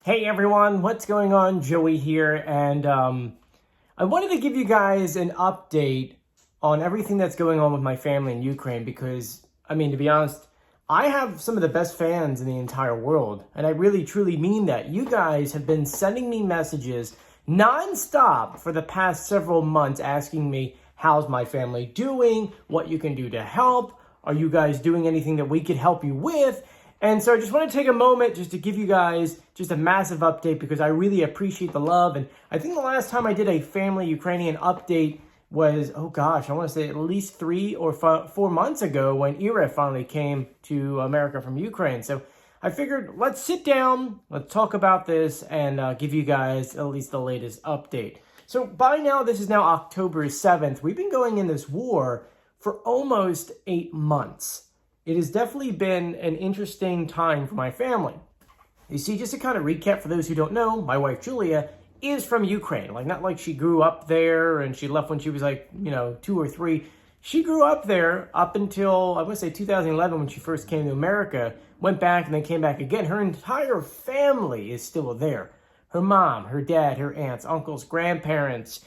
Hey everyone, what's going on? Joey here, and I wanted to give you guys an update on everything that's going on with my family in Ukraine because, to be honest, I have some of the best fans in the entire world, and I really truly mean that. You guys have been sending me messages nonstop for the past several months asking me, how's my family doing? What you can do to help? Are you guys doing anything that we could help you with? And so I just want to take a moment just to give you guys just a massive update because I really appreciate the love. And I think the last time I did a family Ukrainian update was, I want to say at least 3 or 4 months ago when Ira finally came to America from Ukraine. So I figured let's sit down, let's talk about this and give you guys at least the latest update. So by now, this is now October 7th. We've been going in this war for almost 8 months. It has definitely been an interesting time for my family. You see, just to kind of recap for those who don't know, my wife Julia is from Ukraine. Not like she grew up there and she left when she was 2 or 3. She grew up there up until, I would say 2011 when she first came to America, went back and then came back again. Her entire family is still there. Her mom, her dad, her aunts, uncles, grandparents,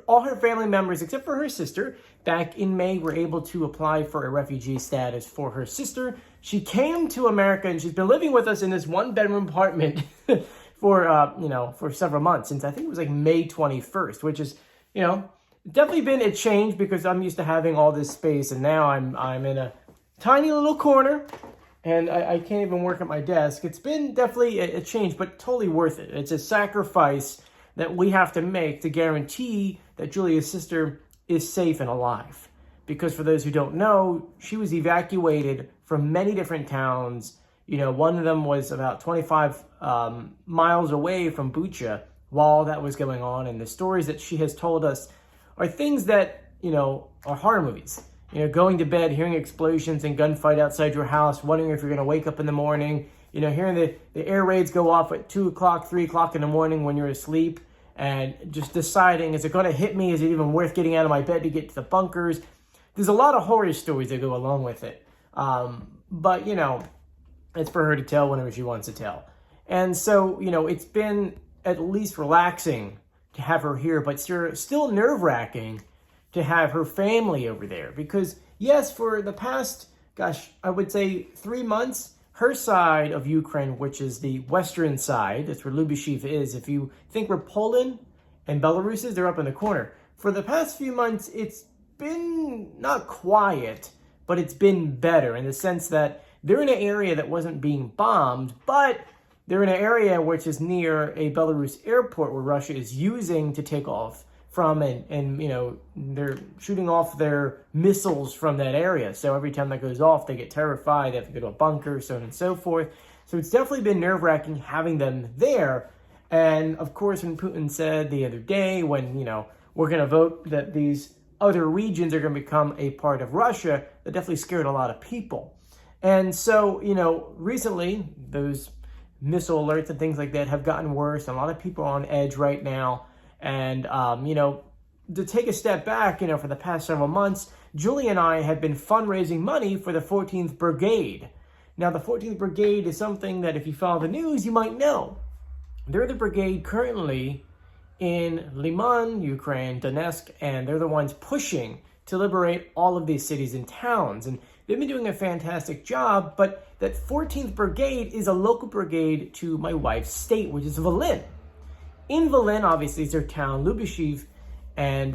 all her family members, except for her sister, back in May, were able to apply for a refugee status for her sister. She came to America and she's been living with us in this 1-bedroom apartment for several months, since I think it was May 21st, which is, definitely been a change because I'm used to having all this space, and now I'm in a tiny little corner and I can't even work at my desk. It's been definitely a change, but totally worth it. It's a sacrifice that we have to make to guarantee that Julia's sister is safe and alive. Because for those who don't know, she was evacuated from many different towns. One of them was about 25 miles away from Bucha while that was going on. And the stories that she has told us are things that, are horror movies. Going to bed, hearing explosions and gunfight outside your house, wondering if you're going to wake up in the morning, hearing the air raids go off at 2 o'clock, 3 o'clock in the morning when you're asleep, and just deciding, is it going to hit me? Is it even worth getting out of my bed to get to the bunkers? There's a lot of horror stories that go along with it. But, it's for her to tell whenever she wants to tell. And so, it's been at least relaxing to have her here, but still nerve-wracking to have her family over there. Because, yes, for the past, I would say 3 months, her side of Ukraine, which is the western side, that's where Lubyshiv is. If you think where Poland and Belarus is, they're up in the corner. For the past few months, it's been not quiet, but it's been better in the sense that they're in an area that wasn't being bombed, but they're in an area which is near a Belarus airport where Russia is using to take off from, and they're shooting off their missiles from that area. So every time that goes off, they get terrified. They have to go to a bunker, so on and so forth. So it's definitely been nerve-wracking having them there. And of course, when Putin said the other day, when, we're going to vote that these other regions are going to become a part of Russia, that definitely scared a lot of people. And so, recently, those missile alerts and things like that have gotten worse. And a lot of people are on edge right now. And, to take a step back, for the past several months, Julie and I have been fundraising money for the 14th Brigade. Now, the 14th Brigade is something that if you follow the news, you might know. They're the brigade currently in Liman, Ukraine, Donetsk, and they're the ones pushing to liberate all of these cities and towns. And they've been doing a fantastic job, but that 14th Brigade is a local brigade to my wife's state, which is Volyn. In Volyn, obviously, is their town, Lubyshiv, and,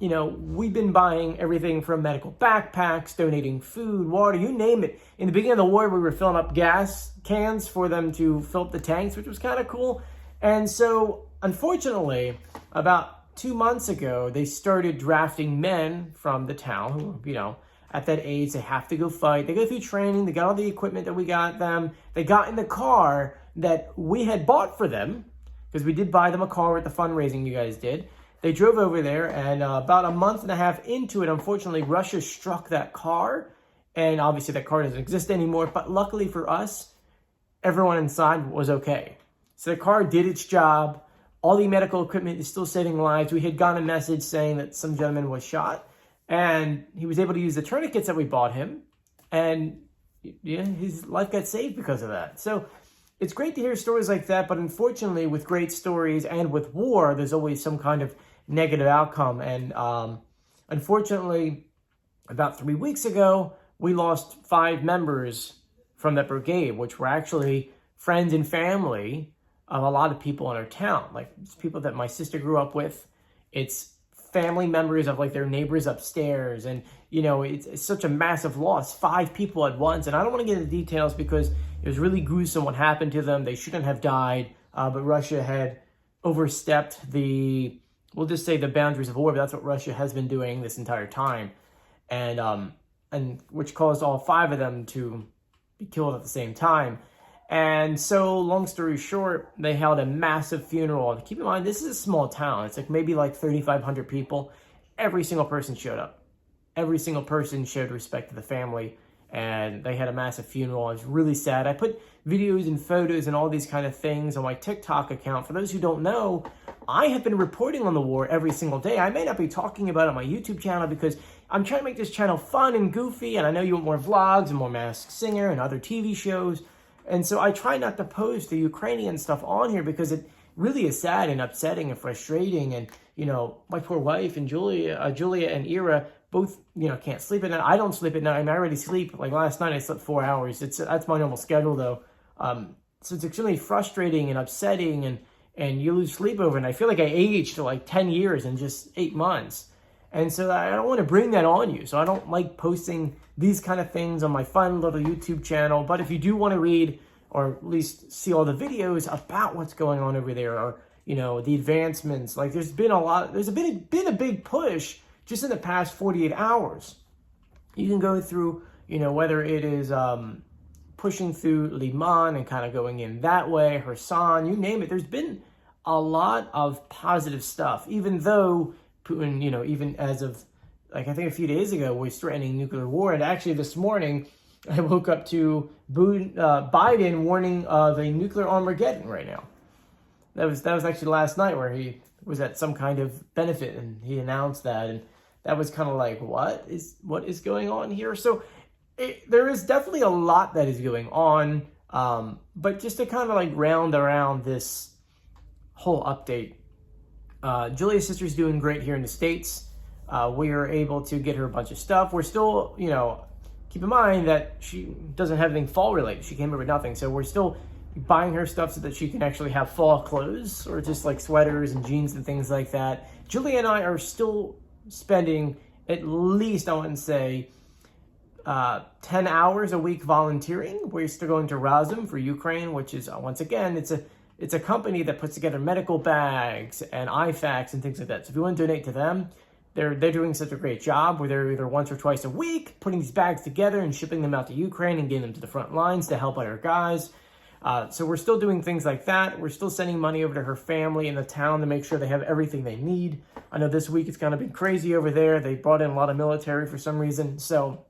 we've been buying everything from medical backpacks, donating food, water, you name it. In the beginning of the war, we were filling up gas cans for them to fill up the tanks, which was kind of cool. And so, unfortunately, about 2 months ago, they started drafting men from the town who, at that age, they have to go fight. They go through training. They got all the equipment that we got them. They got in the car that we had bought for them, because we did buy them a car with the fundraising you guys did. They drove over there, and about a month and a half into it, unfortunately, Russia struck that car, and obviously that car doesn't exist anymore, but luckily for us, everyone inside was okay. So the car did its job. All the medical equipment is still saving lives. We had gotten a message saying that some gentleman was shot, and he was able to use the tourniquets that we bought him, and his life got saved because of that. So it's great to hear stories like that, but unfortunately with great stories and with war, there's always some kind of negative outcome. And unfortunately, about 3 weeks ago, we lost 5 members from that brigade, which were actually friends and family of a lot of people in our town. Like, it's people that my sister grew up with. It's family members of like their neighbors upstairs. And, you know, it's such a massive loss, 5 people at once. And I don't want to get into details because it was really gruesome what happened to them. They shouldn't have died, but Russia had overstepped we'll just say the boundaries of war. But that's what Russia has been doing this entire time. And which caused all 5 of them to be killed at the same time. And so, long story short, they held a massive funeral. And keep in mind, this is a small town. It's like maybe like 3,500 people. Every single person showed up. Every single person showed respect to the family. And they had a massive funeral. It was really sad. I put videos and photos and all these kind of things on my TikTok account. For those who don't know, I have been reporting on the war every single day. I may not be talking about it on my YouTube channel because I'm trying to make this channel fun and goofy. And I know you want more vlogs and more Masked Singer and other TV shows. And so I try not to post the Ukrainian stuff on here because it really is sad and upsetting and frustrating. And, you know, my poor wife and Julia and Ira both, you know, can't sleep at night. I don't sleep at night. I mean, I already sleep. Like last night, I slept 4 hours. That's my normal schedule, though. So it's extremely frustrating and upsetting, and you lose sleep over it. And I feel like I aged to like 10 years in just 8 months. And so I don't want to bring that on you. So I don't like posting these kind of things on my fun little YouTube channel. But if you do want to read or at least see all the videos about what's going on over there, or, you know, the advancements, like there's been a big push just in the past 48 hours. You can go through, you know, whether it is pushing through Liman and kind of going in that way, Kherson, you name it. There's been a lot of positive stuff, even though Putin, you know, even as of, like, I think a few days ago, was threatening nuclear war. And actually this morning, I woke up to Biden warning of a nuclear Armageddon right now. That was actually last night where he was at some kind of benefit and he announced that. And that was kind of like, what is going on here? So there is definitely a lot that is going on. But just to kind of like round around this whole update, Julia's sister's doing great here in the States. We are able to get her a bunch of stuff. We're still, you know, keep in mind that she doesn't have anything fall related. She came here with nothing. So we're still buying her stuff so that she can actually have fall clothes or just like sweaters and jeans and things like that. Julia and I are still spending at least, I wouldn't say, 10 hours a week volunteering. We're still going to Razum for Ukraine, which is, once again, it's a company that puts together medical bags and IFACs and things like that. So if you want to donate to them, they're doing such a great job where they're either once or twice a week putting these bags together and shipping them out to Ukraine and getting them to the front lines to help out our guys. So we're still doing things like that. We're still sending money over to her family in the town to make sure they have everything they need. I know this week it's kind of been crazy over there. They brought in a lot of military for some reason. So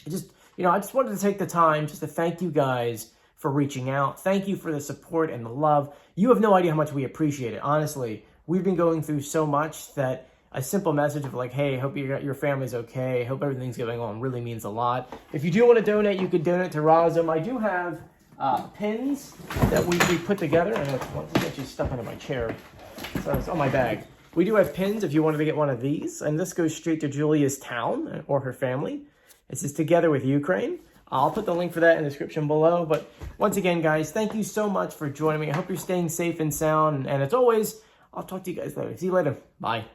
I just wanted to take the time just to thank you guys for reaching out. Thank you for the support and the love. You have no idea how much we appreciate it. Honestly, we've been going through so much that a simple message of like, hey, hope your family's okay, hope everything's going on, really means a lot. If you do want to donate, you could donate to Razum. I do have pins that we put together. I know it's actually stuck under my chair, so it's on my bag. We do have pins if you wanted to get one of these, and this goes straight to Julia's town or her family. This is Together with Ukraine. I'll put the link for that in the description below. But once again, guys, thank you so much for joining me. I hope you're staying safe and sound. And as always, I'll talk to you guys later. See you later. Bye.